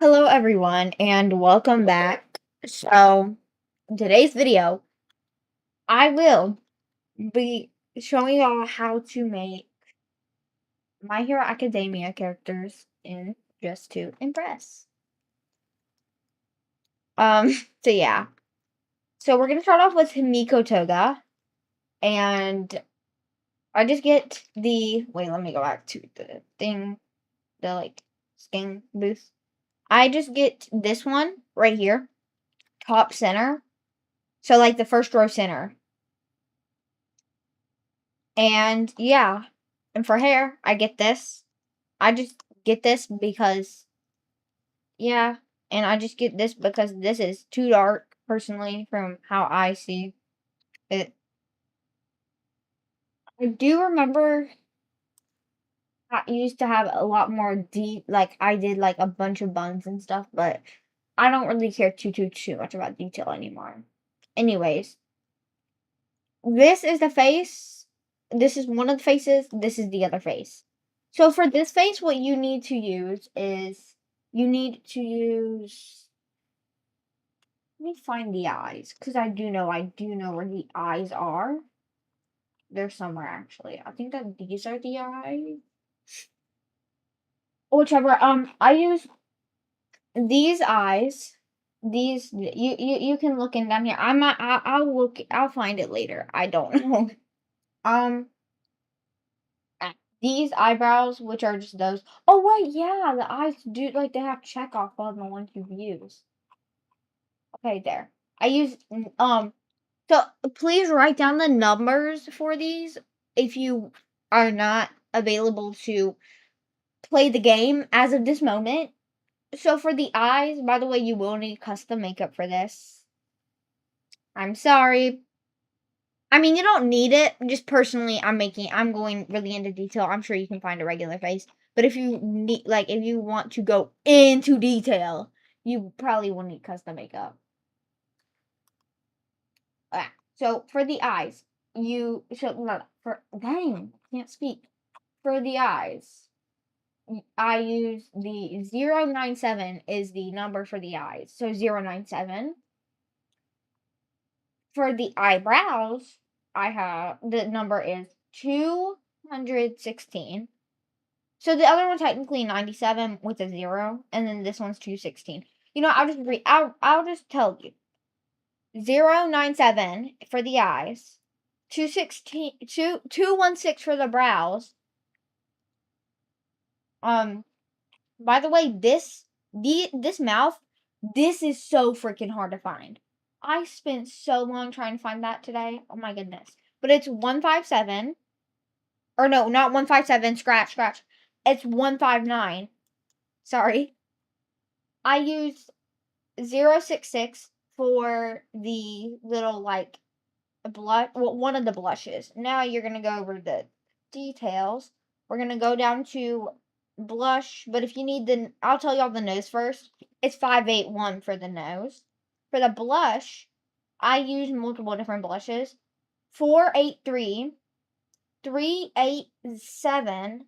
Hello everyone and welcome back. So, in today's video, I will be showing y'all how to make My Hero Academia characters in Just to Impress. Um, so yeah. So we're gonna start off with Himiko Toga, and I just get let me go back to the thing, the skin boost. I just get this one right here, top center. So like the first row center. And yeah, and for hair, I get this. I just get this because, yeah, and I just get this because this is too dark, personally, from how I see it. I do remember I used to have a lot more deep, like, I did, like, a bunch of buns and stuff, but I don't really care too much about detail anymore. Anyways, this is the face. This is one of the faces. This is the other face. So for this face, what you need to use is you need to use. Let me find the eyes because I do know where the eyes are. They're somewhere actually. I think that these are the eyes. Whichever. I use these eyes. These you can look in down here. I'll look. I'll find it later. I don't know. Um. These eyebrows, which are just those. Oh wait, yeah, the eyes do like they have check off on the ones you've used. Okay, there. I use So please write down the numbers for these if you are not available to play the game as of this moment. So for the eyes, by the way, you will need custom makeup for this. I'm sorry. I mean, you don't need it. Just personally, I'm going really into detail. I'm sure you can find a regular face. But if you need, like, if you want to go into detail, you probably will need custom makeup. So for the eyes, dang, can't speak. For the eyes, I use the 097 is the number for the eyes. So 097. For the eyebrows, the number is 216. So the other one's technically 97 with a 0, and then this one's 216. You know, I'll just tell you. 097 for the eyes, 216 for the brows. By the way, this mouth, this is so freaking hard to find. I spent so long trying to find that today. Oh my goodness. But it's 157. Or no, not 157. Scratch. It's 159. Sorry. I used 066 for the little like blush. Well, one of the blushes. Now you're gonna go over the details. We're gonna go down to blush, but if you need I'll tell y'all the nose first. It's 581 for the nose. For the blush, I use multiple different blushes. 483, 387,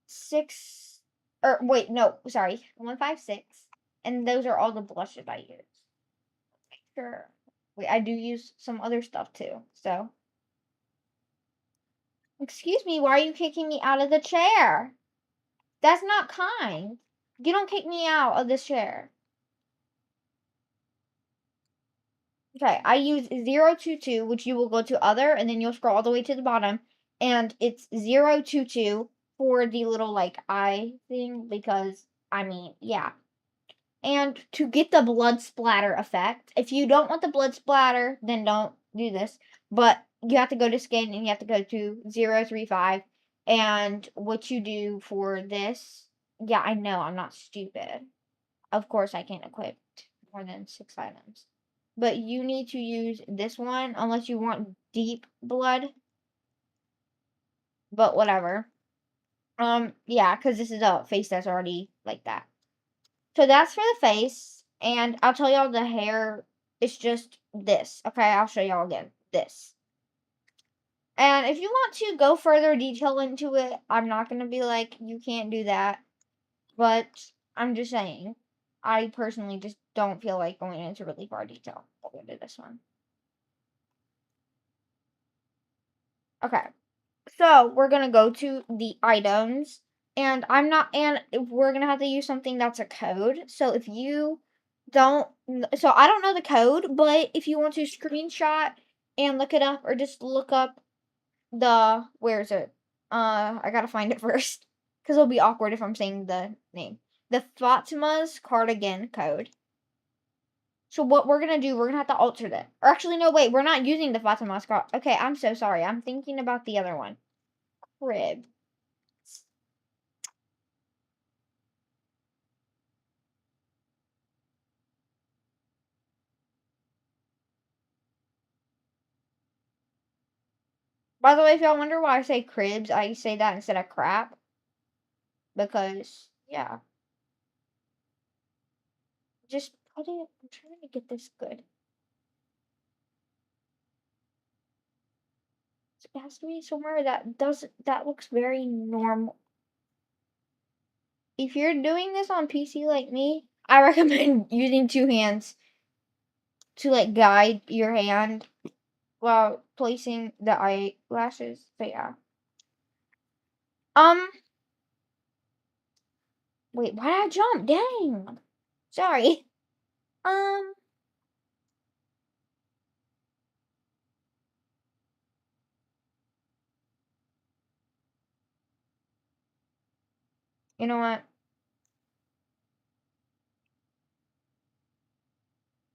16, or wait, no, sorry, 156, and those are all the blushes I use. Sure. Wait, I do use some other stuff too, so. Excuse me, why are you kicking me out of the chair? That's not kind. You don't kick me out of this chair. Okay, I use 022, which you will go to other, and then you'll scroll all the way to the bottom, and it's 022 for the little, like, eye thing, because, I mean, yeah. And to get the blood splatter effect, if you don't want the blood splatter, then don't do this, but you have to go to skin, and you have to go to 035, and what you do for this, yeah, I know, I'm not stupid. Of course, I can't equip more than 6 items. But you need to use this one unless you want deep blood. But whatever. Yeah, because this is a face that's already like that. So that's for the face. And I'll tell y'all the hair is just this. Okay, I'll show y'all again. This. And if you want to go further detail into it, I'm not going to be like, you can't do that. But I'm just saying, I personally just don't feel like going into really far detail. I'll go to this one. Okay. So we're gonna go to the items, and we're gonna have to use something that's a code. So if you don't, so I don't know the code, but if you want to screenshot and look it up, or just look up where is it? I gotta find it first, because it'll be awkward if I'm saying the name. The Fatima's cardigan code. So what we're gonna do, we're gonna have to alter that. Or actually, no, wait, we're not using the Fatima's card. Okay, I'm so sorry. I'm thinking about the other one. Crib. By the way, if y'all wonder why I say cribs, I say that instead of crap. Because, yeah. Just put it, I'm trying to get this good. It has to be somewhere that looks very normal. If you're doing this on PC like me, I recommend using two hands to like guide your hand while placing the eyelashes. But yeah. Um, wait, why did I jump? Dang. Sorry. Um, you know what?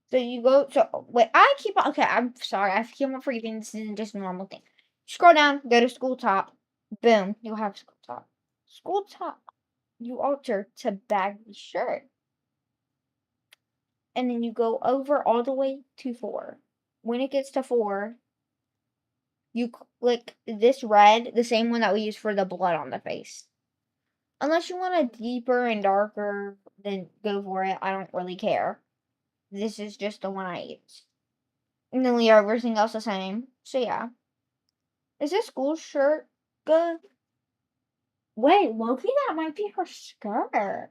So you go, so wait, okay, I'm sorry, I keep on forgetting this isn't just a normal thing. Scroll down, go to school top, boom, you'll have school top. School top, you alter to baggy shirt. And then you go over all the way to 4. When it gets to 4, you click this red, the same one that we use for the blood on the face. Unless you want a deeper and darker, then go for it. I don't really care. This is just the one I use. And then leave everything else the same. So yeah. Is this school shirt good? Wait, Loki, that might be her skirt.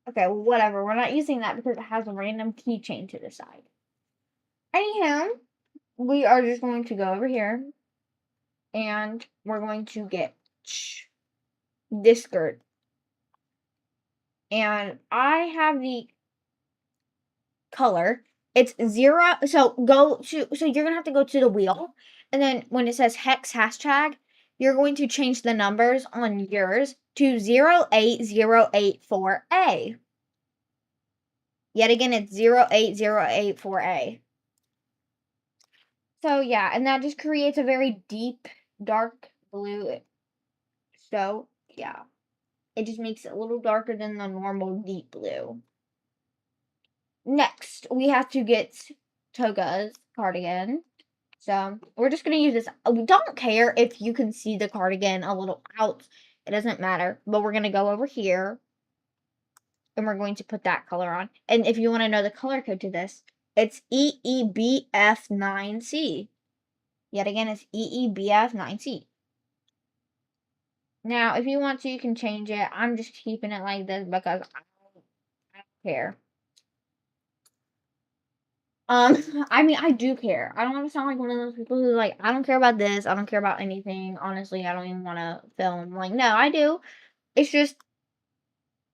Okay, whatever. We're not using that because it has a random keychain to the side. Anyhow, we are just going to go over here and we're going to get this skirt. And I have the color. It's 0. So you're gonna have to go to the wheel, and then when it says hex hashtag, you're going to change the numbers on yours to 08084A. Yet again, it's 08084A. So yeah, and that just creates a very deep, dark blue. So yeah, it just makes it a little darker than the normal deep blue. Next, we have to get Toga's cardigan. So we're just gonna use this. We don't care if you can see the cardigan a little out. It doesn't matter. But we're gonna go over here and we're going to put that color on. And if you want to know the color code to this, it's EEBF9C. Yet again, it's EEBF9C. Now, if you want to, you can change it. I'm just keeping it like this because I don't care. I mean, I do care. I don't want to sound like one of those people who like, I don't care about this. I don't care about anything. Honestly, I don't even want to film. Like, no, I do. It's just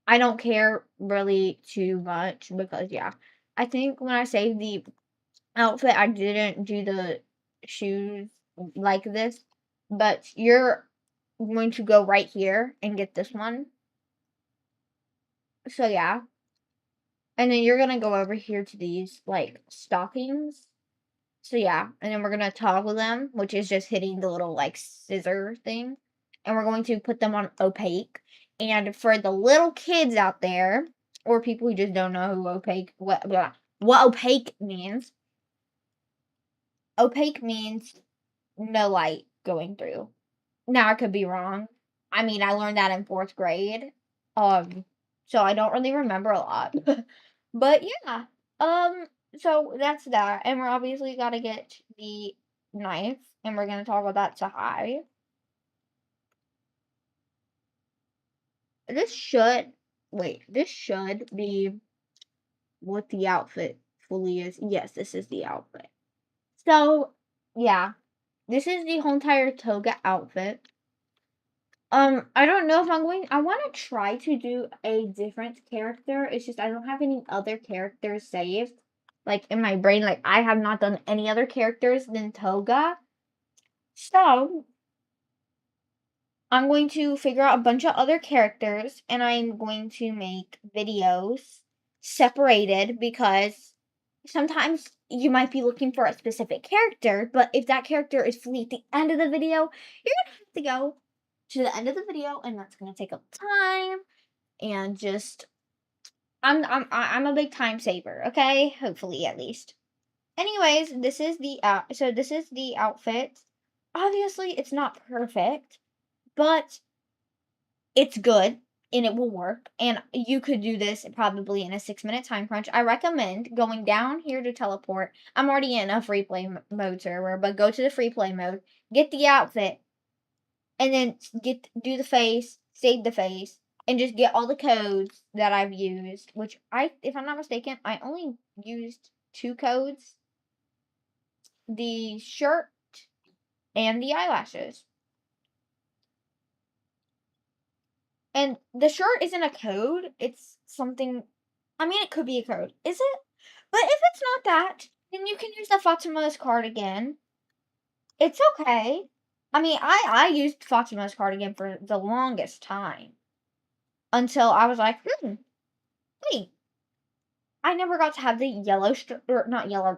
I don't care really too much because yeah, I think when I say the outfit, I didn't do the shoes like this, but you're going to go right here and get this one. So yeah, and then you're gonna go over here to these like stockings. So yeah, and then we're gonna toggle them, which is just hitting the little like scissor thing, and we're going to put them on opaque. And for the little kids out there, or people who just don't know who what opaque means. Opaque means no light going through. Now I could be wrong. I mean, I learned that in 4th grade. So I don't really remember a lot. But yeah. So that's that. And we're obviously gotta get the knife and we're gonna talk about that to high. this should be what the outfit fully is. Yes, this is the outfit. So, yeah. This is the whole entire toga outfit. I don't know if I want to try to do a different character. It's just I don't have any other characters saved. Like, in my brain, like, I have not done any other characters than Toga. So, I'm going to figure out a bunch of other characters, and I'm going to make videos separated because sometimes you might be looking for a specific character, but if that character is fully at the end of the video, you're gonna have to go to the end of the video, and that's gonna take up time, and just I'm a big time saver, okay? Hopefully, at least. Anyways, this is the this is the outfit. Obviously, it's not perfect, but it's good and it will work. And you could do this probably in a 6-minute time crunch. I recommend going down here to teleport. I'm already in a free play mode server, but go to the free play mode, get the outfit, and then do the face, save the face, and just get all the codes that I've used. Which if I'm not mistaken, I only used 2 codes: the shirt and the eyelashes. And the shirt isn't a code, it's something. I mean, it could be a code. Is it? But if it's not that, then you can use the Fatima's cardigan. It's okay. I mean, I used Fatima's cardigan for the longest time. Until I was like, wait. I never got to have the yellow, or not yellow,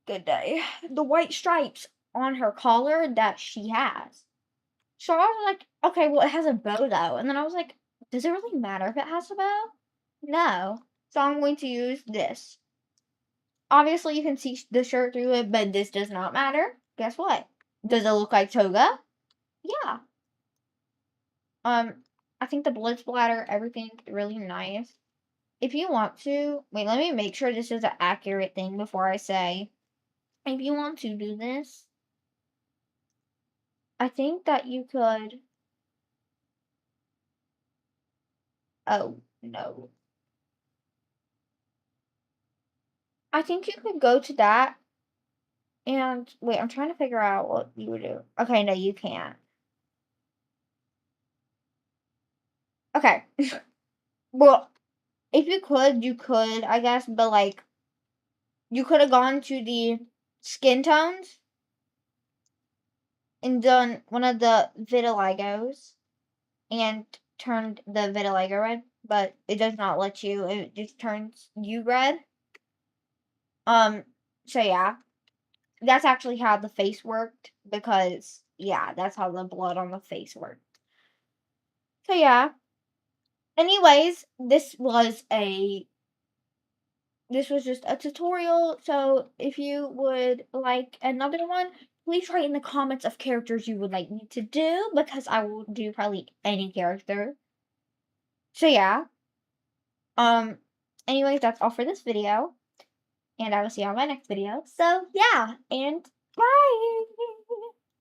good day. The white stripes on her collar that she has. So I was like, okay, well, it has a bow though. And then I was like, does it really matter if it has a bow? No. So I'm going to use this. Obviously, you can see the shirt through it, but this does not matter. Guess what? Does it look like Toga? Yeah. I think the blood splatter, everything really nice. If you want to, wait, let me make sure this is an accurate thing before I say. If you want to do this, I think that you could. Oh, no. I think you could go to that and wait, I'm trying to figure out what you would do. Okay, no, you can't. Okay. Well, if you could, I guess, but like, you could have gone to the skin tones and done one of the vitiligos and turned the vitiligo red, but it does not let you. It just turns you red. So yeah, that's actually how the face worked because yeah, that's how the blood on the face worked. So yeah. Anyways, this was just a tutorial, so if you would like another one, please write in the comments of characters you would like me to do, because I will do probably any character. So yeah. Anyways, that's all for this video, and I will see you on my next video. So yeah, and bye!